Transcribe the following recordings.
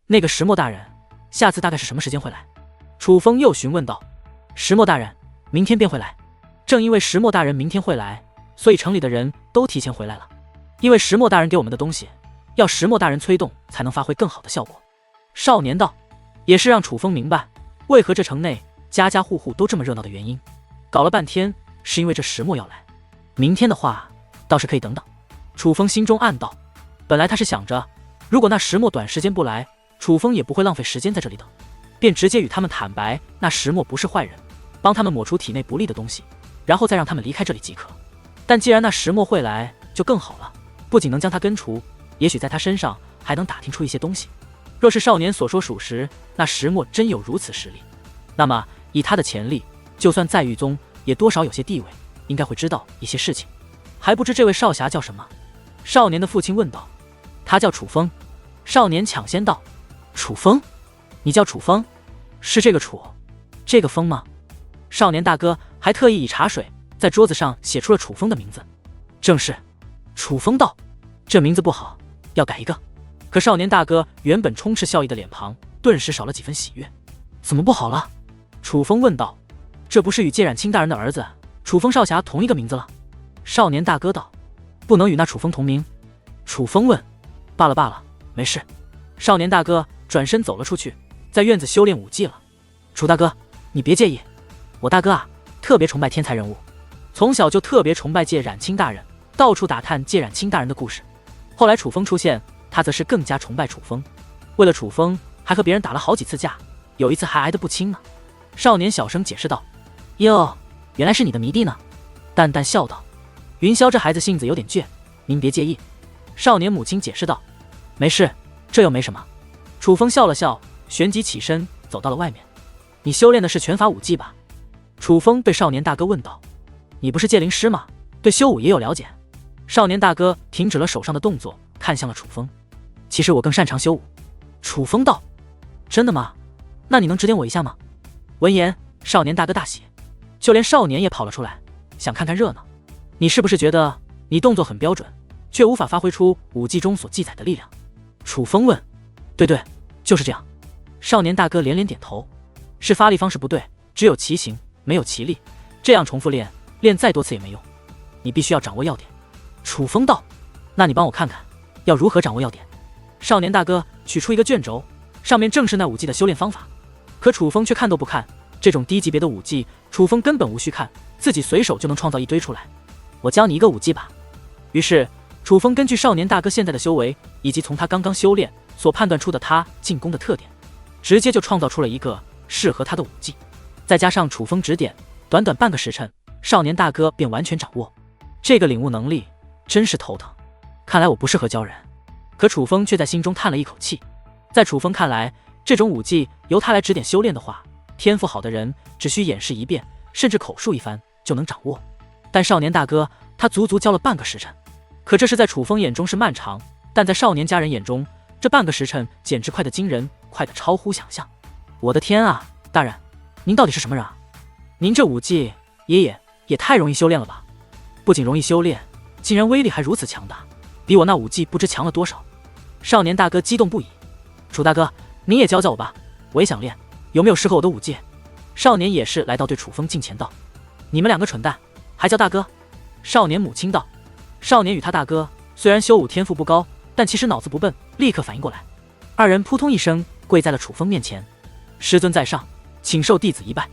那个石墨大人，下次大概是什么时间会来？楚风又询问道。石墨大人明天便会来。正因为石墨大人明天会来，所以城里的人都提前回来了。因为石墨大人给我们的东西，要石墨大人催动才能发挥更好的效果。少年道，也是让楚风明白为何这城内家家户户都这么热闹的原因。搞了半天是因为这石墨要来，明天的话倒是可以等等。楚风心中暗道，本来他是想着如果那石墨短时间不来，楚风也不会浪费时间在这里等，便直接与他们坦白那石墨不是坏人，帮他们抹除体内不利的东西，然后再让他们离开这里即可。但既然那石墨会来就更好了，不仅能将他根除，也许在他身上还能打听出一些东西。若是少年所说属实，那石墨真有如此实力，那么以他的潜力，就算在狱宗也多少有些地位，应该会知道一些事情。还不知这位少侠叫什么？少年的父亲问道。他叫楚风。少年抢先道。楚风？你叫楚风？是这个楚，这个风吗？少年大哥还特意以茶水在桌子上写出了楚风的名字。正是。楚风道。这名字不好，要改一个。可少年大哥原本充斥笑意的脸庞顿时少了几分喜悦。怎么不好了？楚风问道。这不是与芥染清大人的儿子楚风少侠同一个名字了？少年大哥道。不能与那楚风同名。楚风问。罢了罢了，没事。少年大哥转身走了出去，在院子修炼武技了。楚大哥，你别介意，我大哥啊特别崇拜天才人物，从小就特别崇拜芥染清大人，到处打探芥染清大人的故事。后来楚风出现，他则是更加崇拜楚风，为了楚风还和别人打了好几次架，有一次还挨得不轻呢。少年小声解释道。哟，原来是你的迷弟呢。淡淡笑道。云霄这孩子性子有点倔，您别介意。少年母亲解释道。没事，这又没什么。楚风笑了笑，旋即起身走到了外面。你修炼的是拳法武技吧？楚风对少年大哥问道。你不是戒灵师吗？对修武也有了解。少年大哥停止了手上的动作，看向了楚风。其实我更擅长修武。楚风道。真的吗？那你能指点我一下吗？闻言，少年大哥大喜，就连少年也跑了出来，想看看热闹。你是不是觉得你动作很标准，却无法发挥出武技中所记载的力量？楚风问。对对，就是这样。少年大哥连连点头。是发力方式不对，只有奇形没有奇力，这样重复练，练再多次也没用，你必须要掌握要点。楚风道。那你帮我看看要如何掌握要点。少年大哥取出一个卷轴，上面正是那武技的修炼方法。可楚风却看都不看，这种低级别的武技楚风根本无需看，自己随手就能创造一堆出来。我教你一个武技吧。于是楚风根据少年大哥现在的修为，以及从他刚刚修炼所判断出的他进攻的特点，直接就创造出了一个适合他的武技。再加上楚风指点，短短半个时辰，少年大哥便完全掌握。这个领悟能力真是头疼，看来我不适合教人。可楚风却在心中叹了一口气。在楚风看来，这种武技由他来指点修炼的话，天赋好的人只需演示一遍，甚至口述一番就能掌握。但少年大哥他足足教了半个时辰，可这是在楚风眼中是漫长，但在少年家人眼中，这半个时辰简直快得惊人，快得超乎想象。我的天啊，大人，您到底是什么人啊？您这武技也太容易修炼了吧？不仅容易修炼，竟然威力还如此强大，比我那武技不知强了多少。少年大哥激动不已。楚大哥，您也教教我吧，我也想练，有没有适合我的武技？少年也是来到对楚风近前道。你们两个蠢蛋，还叫大哥？少年母亲道。少年与他大哥虽然修武天赋不高，但其实脑子不笨，立刻反应过来。二人扑通一声跪在了楚风面前。师尊在上，请受弟子一拜。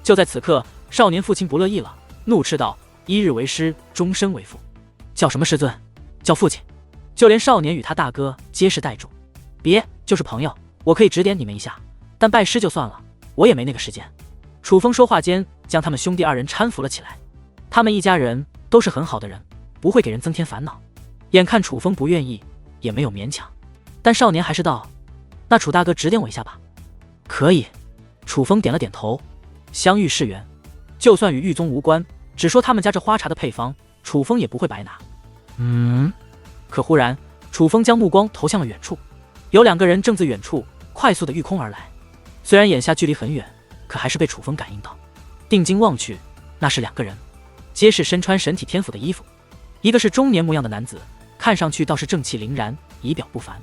就在此刻，少年父亲不乐意了，怒斥道：一日为师，终身为父，叫什么师尊，叫父亲。就连少年与他大哥皆是呆住。别，就是朋友，我可以指点你们一下，但拜师就算了，我也没那个时间。楚风说话间将他们兄弟二人搀扶了起来。他们一家人都是很好的人，不会给人增添烦恼。眼看楚风不愿意，也没有勉强，但少年还是道：那楚大哥指点我一下吧。可以。楚风点了点头。相遇是缘，就算与狱宗无关，只说他们家这花茶的配方，楚风也不会白拿。可忽然楚风将目光投向了远处，有两个人正自远处快速的御空而来。虽然眼下距离很远，可还是被楚风感应到。定睛望去，那是两个人，皆是身穿神体天府的衣服。一个是中年模样的男子，看上去倒是正气凛然，仪表不凡；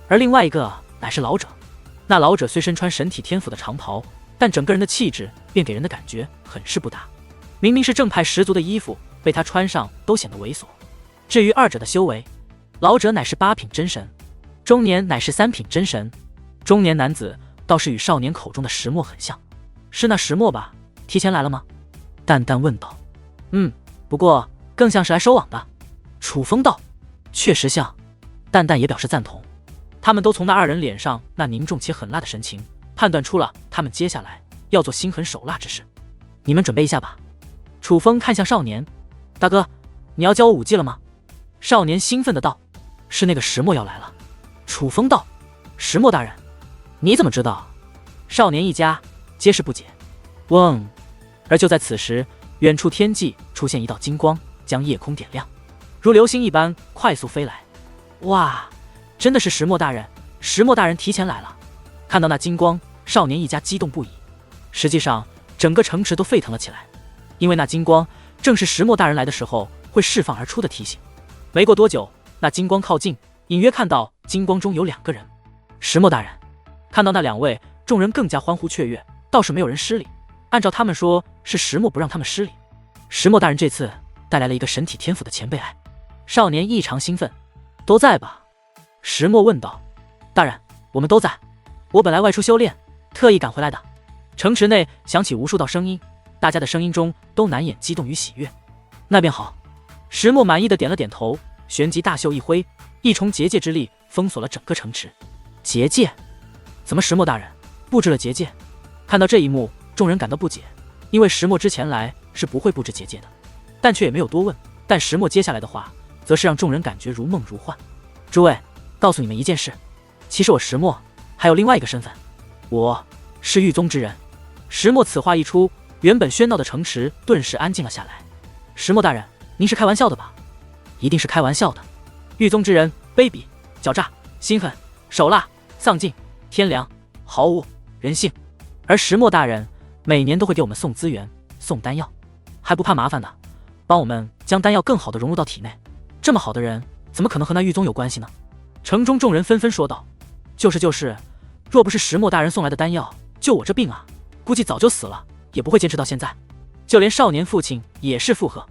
而另外一个乃是老者。那老者虽身穿神体天府的长袍，但整个人的气质便给人的感觉很是不搭。明明是正派十足的衣服，被他穿上都显得猥琐。至于二者的修为，老者乃是8品真神，中年乃是3品真神。中年男子倒是与少年口中的石墨很像。是那石墨吧？提前来了吗？淡淡问道。不过更像是来收网的。楚风道。确实像。淡淡也表示赞同。他们都从那二人脸上那凝重且狠辣的神情，判断出了他们接下来要做心狠手辣之事。你们准备一下吧。楚风看向少年，大哥，你要教我武技了吗？少年兴奋的道。是那个石墨要来了。楚风道。石墨大人，你怎么知道？少年一家皆是不解。嗡。而就在此时，远处天际出现一道金光，将夜空点亮，如流星一般快速飞来。哇，真的是石墨大人！石墨大人提前来了。看到那金光，少年一家激动不已。实际上，整个城池都沸腾了起来，因为那金光正是石墨大人来的时候会释放而出的提醒。没过多久，那金光靠近，隐约看到金光中有2个人。石墨大人看到那2位，众人更加欢呼雀跃，倒是没有人失礼。按照他们说，是石墨不让他们失礼。石墨大人这次带来了一个神体天府的前辈爱。少年异常兴奋。都在吧？石墨问道。大人，我们都在。我本来外出修炼，特意赶回来的。城池内响起无数道声音，大家的声音中都难掩激动与喜悦。那便好。石墨满意的点了点头，旋即大袖一挥，一重结界之力封锁了整个城池。结界？怎么石墨大人布置了结界？看到这一幕，众人感到不解，因为石墨之前来是不会布置结界的，但却也没有多问。但石墨接下来的话则是让众人感觉如梦如幻。诸位，告诉你们一件事，其实我石墨还有另外一个身份，我是狱宗之人。石墨此话一出，原本喧闹的城池顿时安静了下来。石墨大人，您是开玩笑的吧？一定是开玩笑的。狱宗之人卑鄙、狡诈、心狠、手辣、丧尽、天良，毫无人性。而石墨大人每年都会给我们送资源、送丹药，还不怕麻烦的，帮我们将丹药更好的融入到体内。这么好的人，怎么可能和那狱宗有关系呢？城中众人纷纷说道。就是，若不是石墨大人送来的丹药，就我这病啊，估计早就死了，也不会坚持到现在。就连少年父亲也是附和，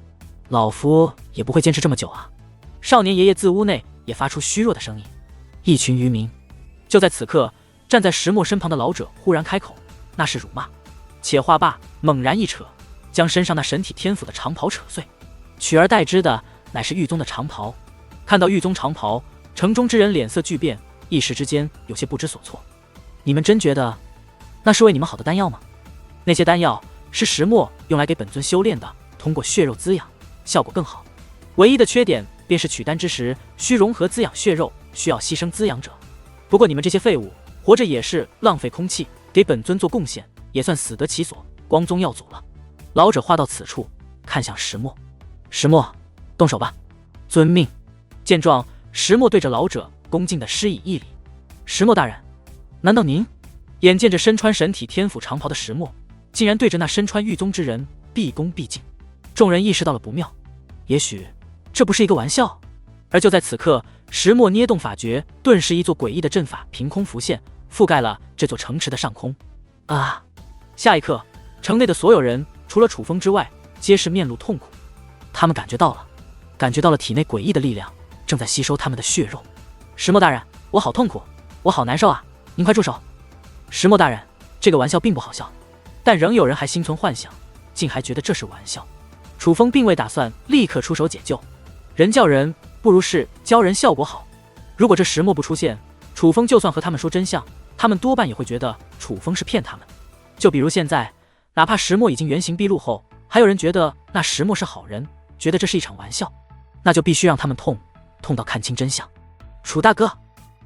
老夫也不会坚持这么久啊。少年爷爷自屋内也发出虚弱的声音。一群渔民。就在此刻，站在石墨身旁的老者忽然开口，那是辱骂。且话罢，猛然一扯，将身上那神体天府的长袍扯碎，取而代之的乃是狱宗的长袍。看到狱宗长袍，城中之人脸色巨变，一时之间有些不知所措。你们真觉得那是为你们好的丹药吗？那些丹药是石墨用来给本尊修炼的，通过血肉滋养，效果更好。唯一的缺点便是取丹之时需融合滋养血肉，需要牺牲滋养者。不过你们这些废物，活着也是浪费空气，给本尊做贡献，也算死得其所，光宗耀祖了。老者话到此处，看向石墨。石墨，动手吧。遵命。见状，石墨对着老者恭敬地施以一礼。石墨大人，难道您？眼见着身穿神体天府长袍的石墨，竟然对着那身穿狱宗之人毕恭毕敬，众人意识到了不妙，也许这不是一个玩笑。而就在此刻，石墨捏动法诀，顿时一座诡异的阵法凭空浮现，覆盖了这座城池的上空。啊！下一刻，城内的所有人除了楚风之外，皆是面露痛苦。他们感觉到了体内诡异的力量正在吸收他们的血肉。石墨大人，我好痛苦，我好难受啊！您快住手！石墨大人，这个玩笑并不好笑，但仍有人还心存幻想，竟还觉得这是玩笑。楚风并未打算立刻出手解救，人叫人不如是教人效果好。如果这石墨不出现，楚风就算和他们说真相，他们多半也会觉得楚风是骗他们。就比如现在，哪怕石墨已经原形毕露后，还有人觉得那石墨是好人，觉得这是一场玩笑，那就必须让他们痛到看清真相。楚大哥，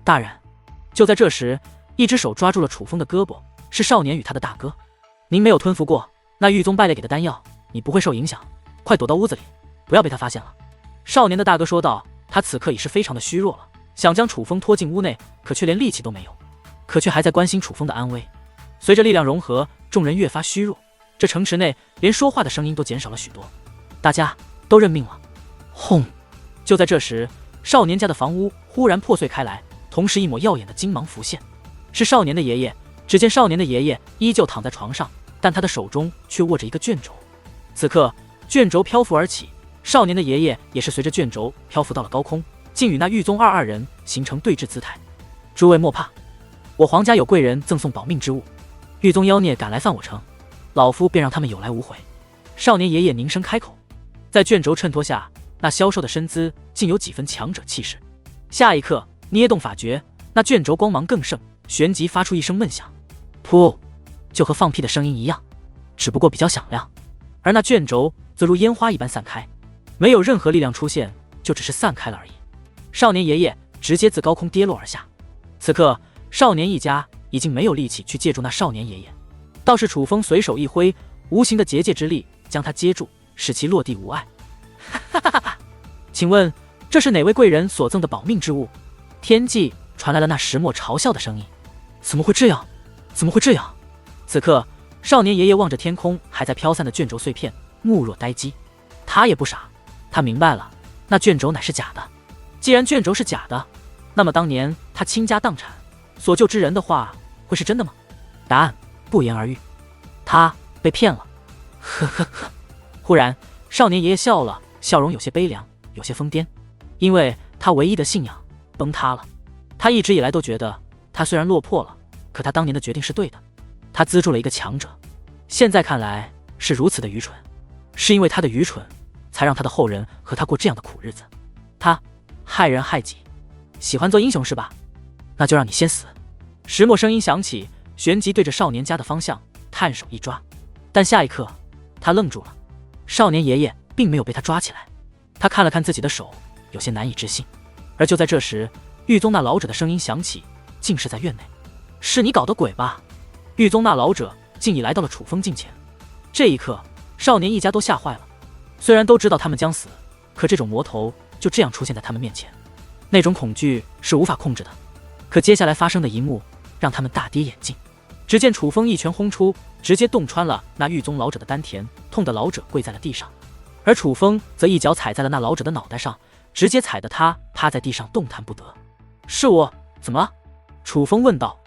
大人。就在这时，一只手抓住了楚风的胳膊，是少年与他的大哥。您没有吞服过那狱宗败类给的丹药，你不会受影响，快躲到屋子里，不要被他发现了。少年的大哥说道。他此刻已是非常的虚弱了，想将楚风拖进屋内，可却连力气都没有，可却还在关心楚风的安危。随着力量融合，众人越发虚弱，这城池内连说话的声音都减少了许多，大家都认命了。轰！就在这时，少年家的房屋忽然破碎开来，同时一抹耀眼的金芒浮现。是少年的爷爷。只见少年的爷爷依旧躺在床上，但他的手中却握着一个卷轴。此刻，卷轴漂浮而起，少年的爷爷也是随着卷轴漂浮到了高空，竟与那狱宗二人形成对峙姿态。诸位莫怕，我皇家有贵人赠送保命之物，狱宗妖孽敢来犯我城，老夫便让他们有来无回。少年爷爷凝声开口，在卷轴衬托下，那消瘦的身姿竟有几分强者气势。下一刻，捏动法诀，那卷轴光芒更盛，旋即发出一声闷响。噗，就和放屁的声音一样，只不过比较响亮。而那卷轴则如烟花一般散开，没有任何力量出现，就只是散开了而已。少年爷爷直接自高空跌落而下。此刻，少年一家已经没有力气去借助那少年爷爷，倒是楚风随手一挥，无形的结界之力将他接住，使其落地无碍。哈哈哈哈！请问这是哪位贵人所赠的保命之物？天际传来了那石墨嘲笑的声音。怎么会这样？怎么会这样？此刻，少年爷爷望着天空还在飘散的卷轴碎片，目若呆鸡。他也不傻，他明白了，那卷轴乃是假的。既然卷轴是假的，那么当年他倾家荡产所救之人的话，会是真的吗？答案不言而喻，他被骗了。呵呵呵。忽然，少年爷爷笑了，笑容有些悲凉，有些疯癫，因为他唯一的信仰崩塌了。他一直以来都觉得，他虽然落魄了，可他当年的决定是对的，他资助了一个强者，现在看来是如此的愚蠢，是因为他的愚蠢，才让他的后人和他过这样的苦日子。他害人害己，喜欢做英雄是吧？那就让你先死。石墨声音响起，旋即对着少年家的方向探手一抓，但下一刻他愣住了，少年爷爷并没有被他抓起来。他看了看自己的手，有些难以置信。而就在这时，狱宗那老者的声音响起，竟是在院内。是你搞的鬼吧？狱宗那老者竟已来到了楚风近前。这一刻，少年一家都吓坏了。虽然都知道他们将死，可这种魔头就这样出现在他们面前，那种恐惧是无法控制的。可接下来发生的一幕让他们大跌眼镜。只见楚风一拳轰出，直接洞穿了那狱宗老者的丹田，痛得老者跪在了地上。而楚风则一脚踩在了那老者的脑袋上，直接踩得他趴在地上动弹不得。是我，怎么了？楚风问道。